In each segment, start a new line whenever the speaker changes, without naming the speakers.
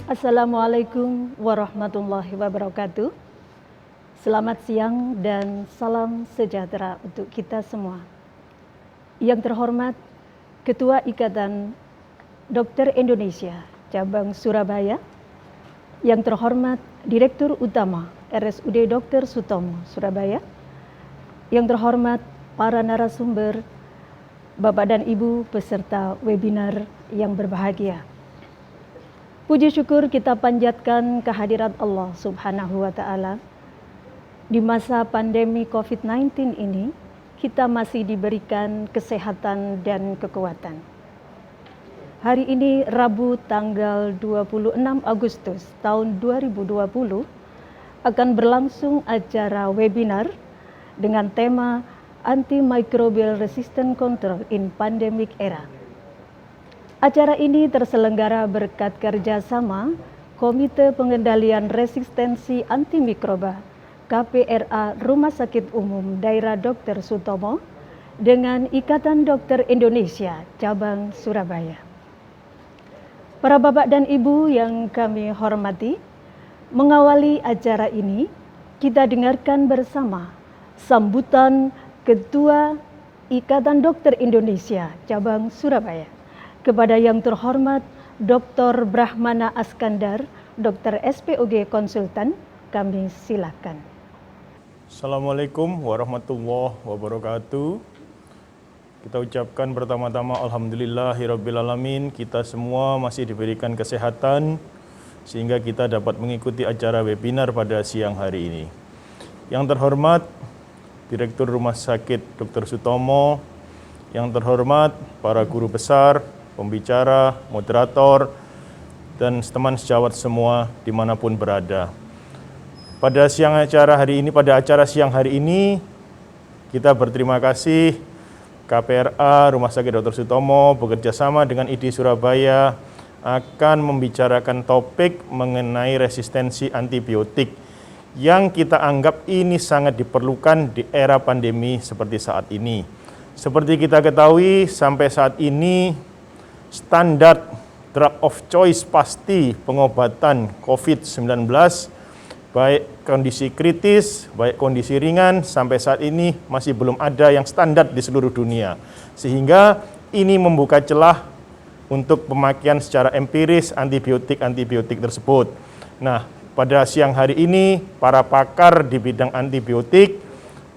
Assalamualaikum warahmatullahi wabarakatuh. Selamat siang dan salam sejahtera untuk kita semua. Yang terhormat Ketua Ikatan Dokter Indonesia Cabang Surabaya, yang terhormat Direktur Utama RSUD Dr. Sutomo Surabaya, yang terhormat para narasumber, Bapak dan Ibu peserta webinar yang berbahagia. Puji syukur kita panjatkan kehadirat Allah Subhanahu wa Ta'ala. Di masa pandemi COVID-19 ini, kita masih diberikan kesehatan dan kekuatan. Hari ini Rabu tanggal 26 Agustus tahun 2020 akan berlangsung acara webinar dengan tema Antimicrobial Resistant Control in Pandemic Era. Acara ini terselenggara berkat kerjasama Komite Pengendalian Resistensi Antimikroba KPRA Rumah Sakit Umum Daerah Dr. Sutomo dengan Ikatan Dokter Indonesia Cabang Surabaya. Para bapak dan ibu yang kami hormati, mengawali acara ini kita dengarkan bersama sambutan Ketua Ikatan Dokter Indonesia Cabang Surabaya kepada yang terhormat Dr. Brahmana Askandar, Dr. SPOG Konsultan. Kami silakan.
Assalamualaikum warahmatullahi wabarakatuh. Kita ucapkan pertama-tama alhamdulillahirrabbilalamin, kita semua masih diberikan kesehatan sehingga kita dapat mengikuti acara webinar pada siang hari ini. Yang terhormat Direktur Rumah Sakit Dr. Sutomo, yang terhormat para guru besar, pembicara, moderator, dan teman sejawat semua dimanapun berada. Pada acara siang hari ini, kita berterima kasih KPRA Rumah Sakit Dr. Sutomo bekerja sama dengan ID Surabaya akan membicarakan topik mengenai resistensi antibiotik yang kita anggap ini sangat diperlukan di era pandemi seperti saat ini. Seperti kita ketahui, sampai saat ini standar drug of choice pasti pengobatan COVID-19, baik kondisi kritis, baik kondisi ringan, sampai saat ini masih belum ada yang standar di seluruh dunia. Sehingga ini membuka celah untuk pemakaian secara empiris antibiotik tersebut. Nah, pada siang hari ini, para pakar di bidang antibiotik,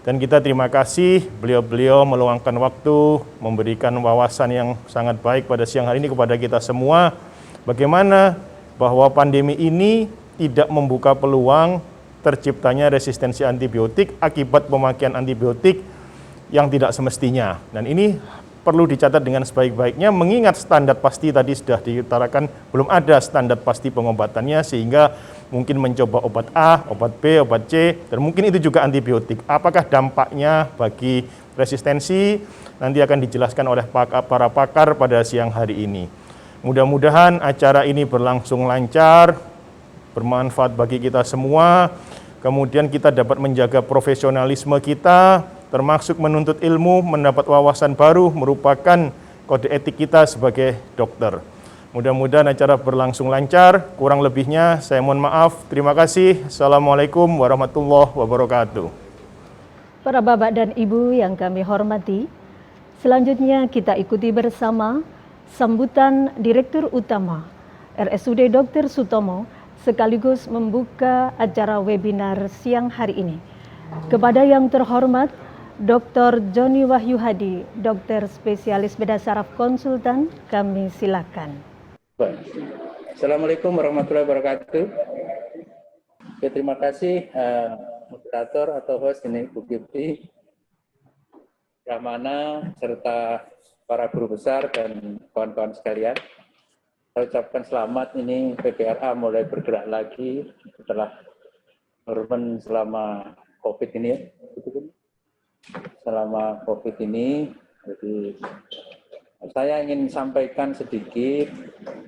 dan kita terima kasih beliau-beliau meluangkan waktu, memberikan wawasan yang sangat baik pada siang hari ini kepada kita semua. Bagaimana bahwa pandemi ini tidak membuka peluang terciptanya resistensi antibiotik akibat pemakaian antibiotik yang tidak semestinya. Dan ini perlu dicatat dengan sebaik-baiknya, mengingat standar pasti tadi sudah diutarakan, belum ada standar pasti pengobatannya, sehingga mungkin mencoba obat A, obat B, obat C, dan mungkin itu juga antibiotik. Apakah dampaknya bagi resistensi? Nanti akan dijelaskan oleh para pakar pada siang hari ini. Mudah-mudahan acara ini berlangsung lancar, bermanfaat bagi kita semua, kemudian kita dapat menjaga profesionalisme kita, termasuk menuntut ilmu, mendapat wawasan baru, merupakan kode etik kita sebagai dokter. Mudah-mudahan acara berlangsung lancar, kurang lebihnya saya mohon maaf. Terima kasih. Assalamualaikum warahmatullahi wabarakatuh.
Para bapak dan ibu yang kami hormati, selanjutnya kita ikuti bersama sambutan Direktur Utama RSUD Dr. Sutomo sekaligus membuka acara webinar siang hari ini. Kepada yang terhormat Dr. Joni Wahyu Hadi, Dokter Spesialis Bedah Saraf Konsultan, kami silakan.
Assalamualaikum warahmatullahi wabarakatuh. Oke, terima kasih moderator atau host ini Bu Kipti, Brahmana, serta para guru besar dan kawan-kawan sekalian. Saya ucapkan selamat, ini PPRA mulai bergerak lagi setelah dorman selama COVID ini ya. Selama COVID ini, jadi saya ingin sampaikan sedikit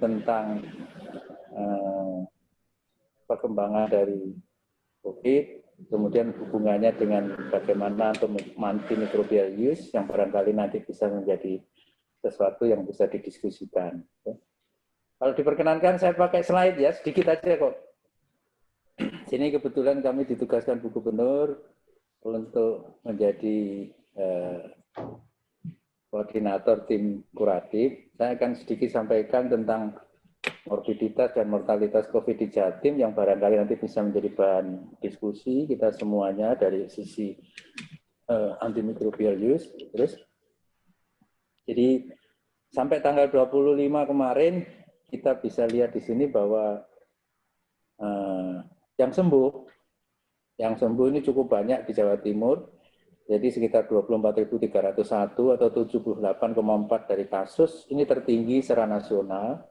tentang perkembangan dari COVID, kemudian hubungannya dengan bagaimana untuk antimicrobial use yang barangkali nanti bisa menjadi sesuatu yang bisa didiskusikan. Kalau diperkenankan saya pakai slide ya, sedikit aja kok. Sini kebetulan kami ditugaskan Bu Gubernur untuk menjadi koordinator tim kuratif. Saya akan sedikit sampaikan tentang morbiditas dan mortalitas COVID di Jatim yang barangkali nanti bisa menjadi bahan diskusi kita semuanya dari sisi antimicrobial use. Terus, jadi sampai tanggal 25 kemarin kita bisa lihat di sini bahwa yang sembuh ini cukup banyak di Jawa Timur. Jadi sekitar 24.301 atau 78,4 dari kasus ini tertinggi secara nasional.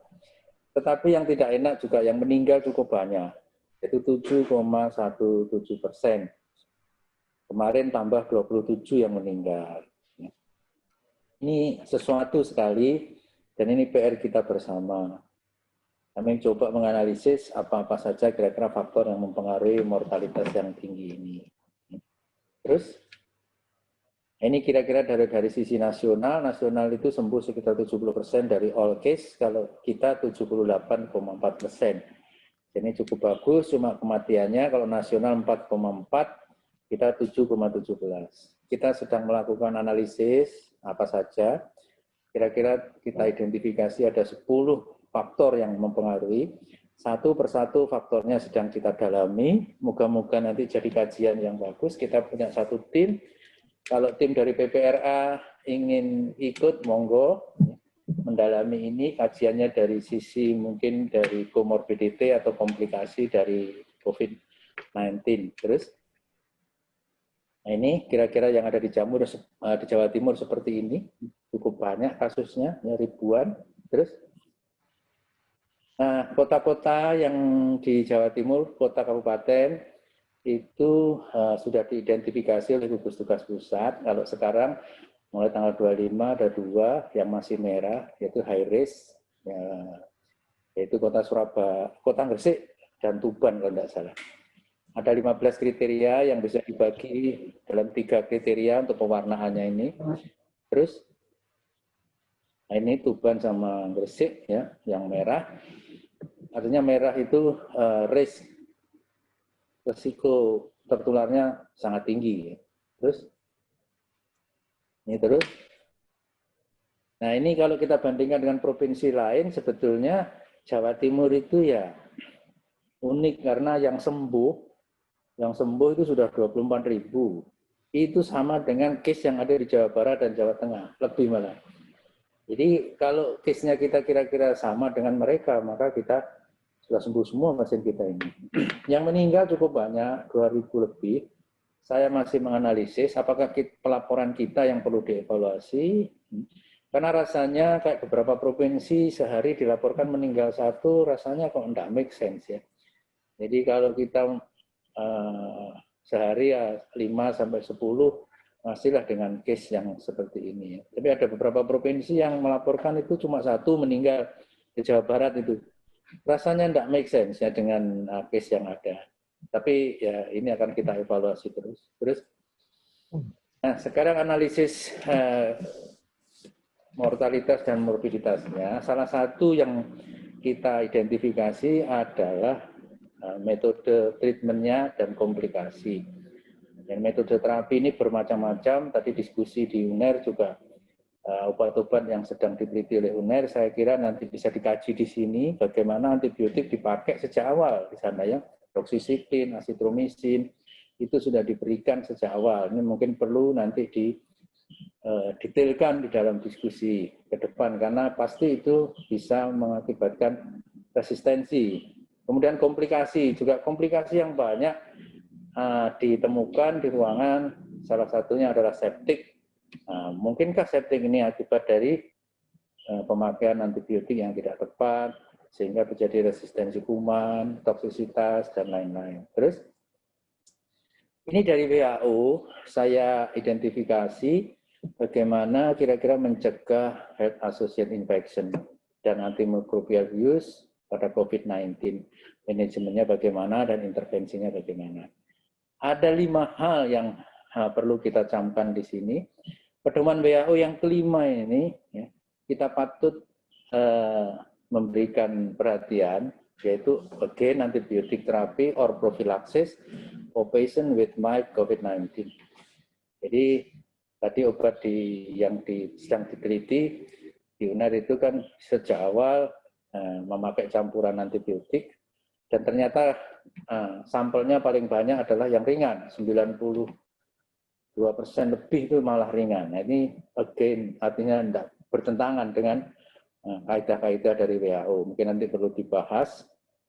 Tetapi yang tidak enak juga yang meninggal cukup banyak, yaitu 7,17%. Kemarin tambah 27 yang meninggal. Ini sesuatu sekali dan ini PR kita bersama. Kami coba menganalisis apa-apa saja kira-kira faktor yang mempengaruhi mortalitas yang tinggi ini. Terus, ini kira-kira dari sisi nasional itu sembuh sekitar 70% dari all case, kalau kita 78,4%. Jadi cukup bagus, cuma kematiannya kalau nasional 4,4, kita 7,17. Kita sedang melakukan analisis apa saja, kira-kira kita identifikasi ada 10 faktor yang mempengaruhi. Satu persatu faktornya sedang kita dalami, moga-moga nanti jadi kajian yang bagus. Kita punya satu tim. Kalau tim dari PPRA ingin ikut, monggo mendalami ini, kajiannya dari sisi mungkin dari komorbidity atau komplikasi dari COVID-19. Terus, nah ini kira-kira yang ada di Jawa Timur seperti ini, cukup banyak kasusnya, ya, ribuan. Terus, nah kota-kota yang di Jawa Timur, kota kabupaten, itu sudah diidentifikasi oleh gugus tugas pusat. Kalau sekarang mulai tanggal 25 ada 2 yang masih merah, yaitu high risk, ya, yaitu kota Surabaya, kota Gresik dan Tuban kalau tidak salah. Ada 15 kriteria yang bisa dibagi dalam 3 kriteria untuk pewarnaannya ini. Terus, nah ini Tuban sama Gresik ya, yang merah. Artinya merah itu risiko tertularnya sangat tinggi. Terus, ini terus. Nah ini kalau kita bandingkan dengan provinsi lain, sebetulnya Jawa Timur itu ya unik karena yang sembuh itu sudah 24.000. Itu sama dengan case yang ada di Jawa Barat dan Jawa Tengah, lebih malah. Jadi kalau case-nya kita kira-kira sama dengan mereka, maka kita sudah sembuh semua pasien kita ini. Yang meninggal cukup banyak, 2.000 lebih. Saya masih menganalisis apakah pelaporan kita yang perlu dievaluasi. Karena rasanya kayak beberapa provinsi sehari dilaporkan meninggal 1, rasanya kok enggak make sense ya. Jadi kalau kita sehari ya 5-10, masihlah dengan case yang seperti ini. Tapi ada beberapa provinsi yang melaporkan itu cuma 1 meninggal di Jawa Barat itu. Rasanya tidak make sense ya dengan case yang ada. Tapi ya ini akan kita evaluasi terus. Nah sekarang analisis mortalitas dan morbiditasnya. Salah satu yang kita identifikasi adalah metode treatmentnya dan komplikasi. Dan metode terapi ini bermacam-macam. Tadi diskusi di UNER juga. Obat-obat yang sedang diteliti oleh UNER, saya kira nanti bisa dikaji di sini bagaimana antibiotik dipakai sejak awal di sana ya, doxycycline, azitromisin itu sudah diberikan sejak awal. Ini mungkin perlu nanti didetailkan di dalam diskusi ke depan karena pasti itu bisa mengakibatkan resistensi. Kemudian komplikasi yang banyak ditemukan di ruangan, salah satunya adalah septik. Nah, mungkinkah septik ini akibat dari pemakaian antibiotik yang tidak tepat, sehingga terjadi resistensi kuman, toksisitas, dan lain-lain. Terus, ini dari WHO, saya identifikasi bagaimana kira-kira mencegah health-associated infection dan antimicrobial use pada COVID-19. Manajemennya bagaimana dan intervensinya bagaimana. Ada 5 hal yang perlu kita camkan di sini. Pedoman WHO yang kelima ini, ya, kita patut memberikan perhatian, yaitu again antibiotic therapy or prophylaxis for patient with mild COVID-19. Jadi tadi obat yang sedang diteliti di UNER itu kan sejak awal memakai campuran antibiotik, dan ternyata sampelnya paling banyak adalah yang ringan, 92% lebih itu malah ringan. Nah, ini again artinya tidak bertentangan dengan kaidah-kaidah dari WHO. Mungkin nanti perlu dibahas,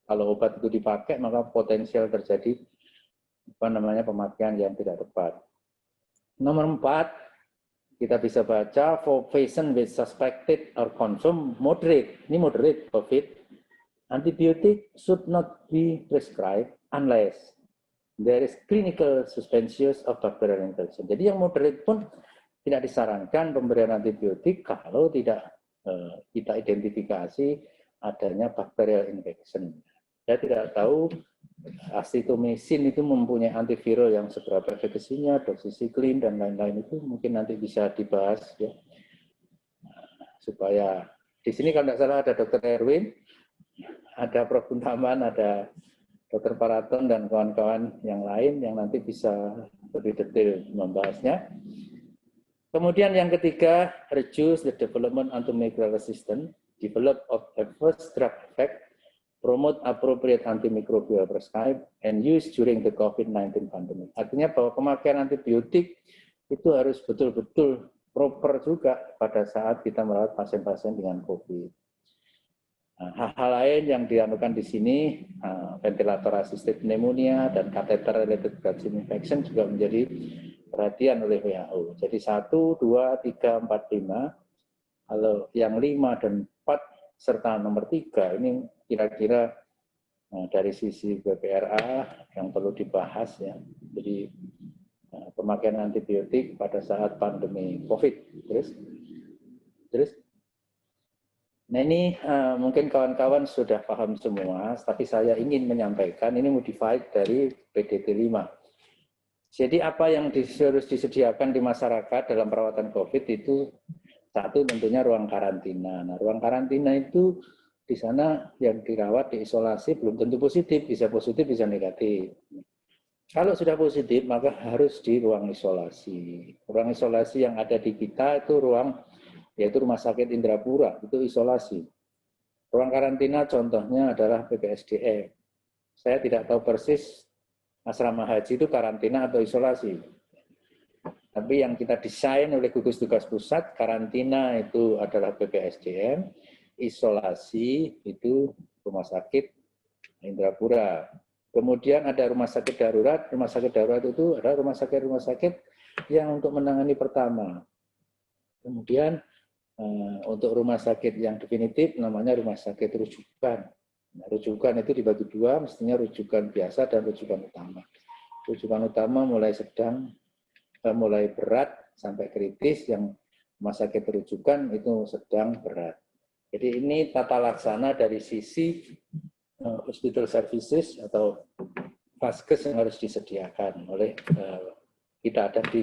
kalau obat itu dipakai maka potensial terjadi pemakaian yang tidak tepat. Nomor 4, kita bisa baca for patient with suspected or confirmed moderate, ini moderate COVID, antibiotic should not be prescribed unless there is clinical suspicious of bacterial infection. Jadi yang moderate pun tidak disarankan pemberian antibiotik kalau tidak kita identifikasi adanya bacterial infection. Saya tidak tahu Azithromycin itu mempunyai antiviral yang seberapa efekasinya, doxycycline dan lain-lain itu mungkin nanti bisa dibahas ya. Supaya di sini kalau tidak salah ada Dr. Erwin, ada Prof. Guntaman, ada Dr. Paraton dan kawan-kawan yang lain yang nanti bisa lebih detail membahasnya. Kemudian yang ketiga, reduce the development antimicrobial resistance, develop of adverse drug effect, promote appropriate antimicrobial prescribe, and use during the COVID-19 pandemic. Artinya bahwa pemakaian antibiotik itu harus betul-betul proper juga pada saat kita merawat pasien-pasien dengan COVID. Nah, hal-hal lain yang dianukan di sini, ventilator assisted pneumonia dan catheter related bloodstream infection juga menjadi perhatian oleh WHO. Jadi 1, 2, 3, 4, 5. Kalau yang 5 dan 4 serta nomor 3 ini kira-kira dari sisi BPRA yang perlu dibahas ya. Jadi pemakaian antibiotik pada saat pandemi COVID. Terus. Nah ini mungkin kawan-kawan sudah paham semua, tapi saya ingin menyampaikan ini modified dari PDT 5. Jadi apa yang harus disediakan di masyarakat dalam perawatan COVID itu, satu tentunya ruang karantina. Nah, ruang karantina itu di sana yang dirawat, diisolasi belum tentu positif, bisa negatif. Kalau sudah positif maka harus di ruang isolasi. Ruang isolasi yang ada di kita itu yaitu Rumah Sakit Indrapura, itu isolasi. Ruang karantina contohnya adalah PPSDM. Saya tidak tahu persis asrama haji itu karantina atau isolasi. Tapi yang kita desain oleh gugus tugas pusat, karantina itu adalah PPSDM, isolasi itu Rumah Sakit Indrapura. Kemudian ada rumah sakit darurat itu adalah rumah sakit yang untuk menangani pertama. Kemudian untuk rumah sakit yang definitif namanya rumah sakit rujukan. Nah, rujukan itu dibagi dua, mestinya rujukan biasa dan rujukan utama. Rujukan utama mulai berat sampai kritis, yang rumah sakit rujukan itu sedang berat. Jadi ini tata laksana dari sisi hospital services atau vaskes yang harus disediakan oleh kita ada di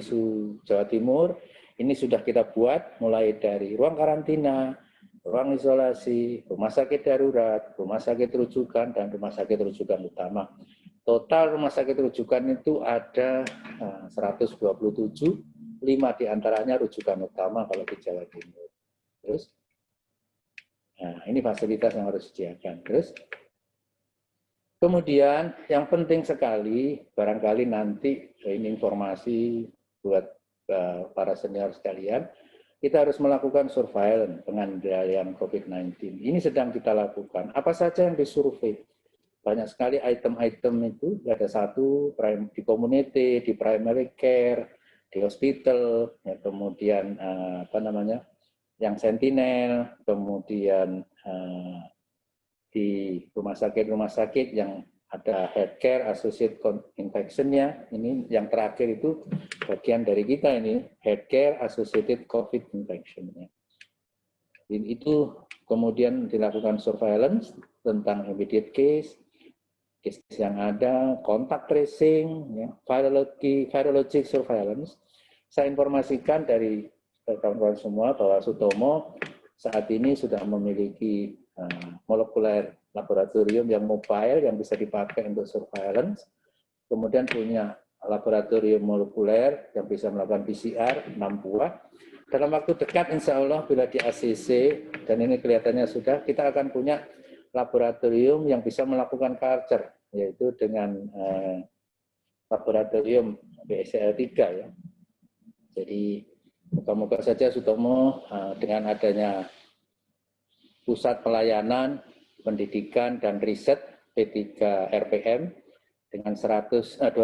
Jawa Timur. Ini sudah kita buat mulai dari ruang karantina, ruang isolasi, rumah sakit darurat, rumah sakit rujukan, dan rumah sakit rujukan utama. Total rumah sakit rujukan itu ada 127, 5 diantaranya rujukan utama kalau di Jawa Timur. Terus, nah ini fasilitas yang harus disediakan. Terus, kemudian yang penting sekali, barangkali nanti ini informasi buat para senior sekalian, kita harus melakukan surveillance pengendalian COVID-19. Ini sedang kita lakukan. Apa saja yang disurvei? Banyak sekali item-item itu, ada satu di community, di primary care, di hospital, ya, kemudian yang sentinel, kemudian di rumah sakit yang ada healthcare associated infection-nya. Ini yang terakhir itu bagian dari kita ini, healthcare associated COVID infection-nya. Itu kemudian dilakukan surveillance tentang immediate case yang ada, contact tracing, ya, virologic surveillance. Saya informasikan dari kawan-kawan semua bahwa Sutomo saat ini sudah memiliki molekuler laboratorium yang mobile yang bisa dipakai untuk surveillance. Kemudian punya laboratorium molekuler yang bisa melakukan PCR 6 buah. Dalam waktu dekat insya Allah bila di ACC, dan ini kelihatannya sudah, kita akan punya laboratorium yang bisa melakukan culture, yaitu dengan laboratorium BSL-3 ya. Jadi moga-moga saja Sutomo dengan adanya pusat pelayanan, pendidikan dan riset P3 RPM dengan 230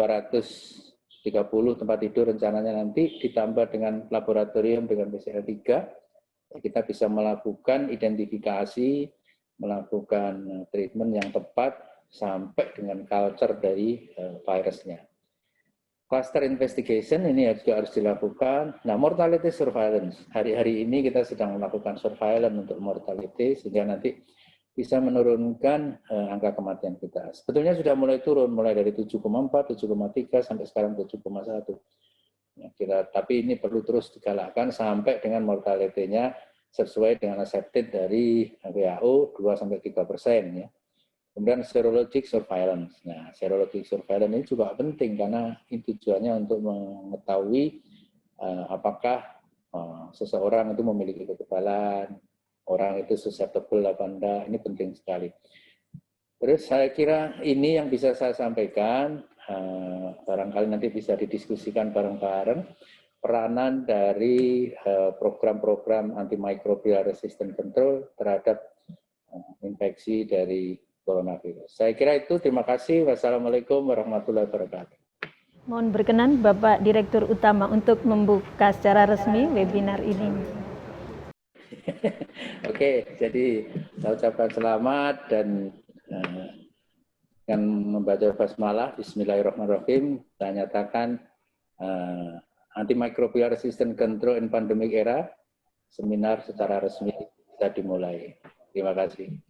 tempat tidur rencananya nanti ditambah dengan laboratorium dengan BSL-3, kita bisa melakukan identifikasi, melakukan treatment yang tepat sampai dengan culture dari virusnya. Cluster investigation ini juga harus dilakukan. Nah, mortality surveillance. Hari-hari ini kita sedang melakukan surveillance untuk mortality sehingga nanti bisa menurunkan angka kematian kita. Sebetulnya sudah mulai turun, mulai dari 7,4, 7,3 sampai sekarang 7,1. Ya, tapi ini perlu terus digalakkan sampai dengan mortality-nya sesuai dengan accepted dari WHO 2-3% ya. Kemudian serologic surveillance. Nah, serologic surveillance ini juga penting karena tujuannya untuk mengetahui apakah seseorang itu memiliki kekebalan, orang itu susceptible apa enggak, ini penting sekali. Terus saya kira ini yang bisa saya sampaikan, barangkali nanti bisa didiskusikan bareng-bareng, peranan dari program-program antimicrobial resistant control terhadap infeksi dari coronavirus. Saya kira itu, terima kasih. Wassalamualaikum warahmatullahi wabarakatuh.
Mohon berkenan Bapak Direktur Utama untuk membuka secara resmi webinar ini.
Oke, jadi saya ucapkan selamat dan dengan membaca basmalah, Bismillahirrahmanirrahim, saya nyatakan antimicrobial resistant control in pandemic era, seminar secara resmi bisa dimulai. Terima kasih.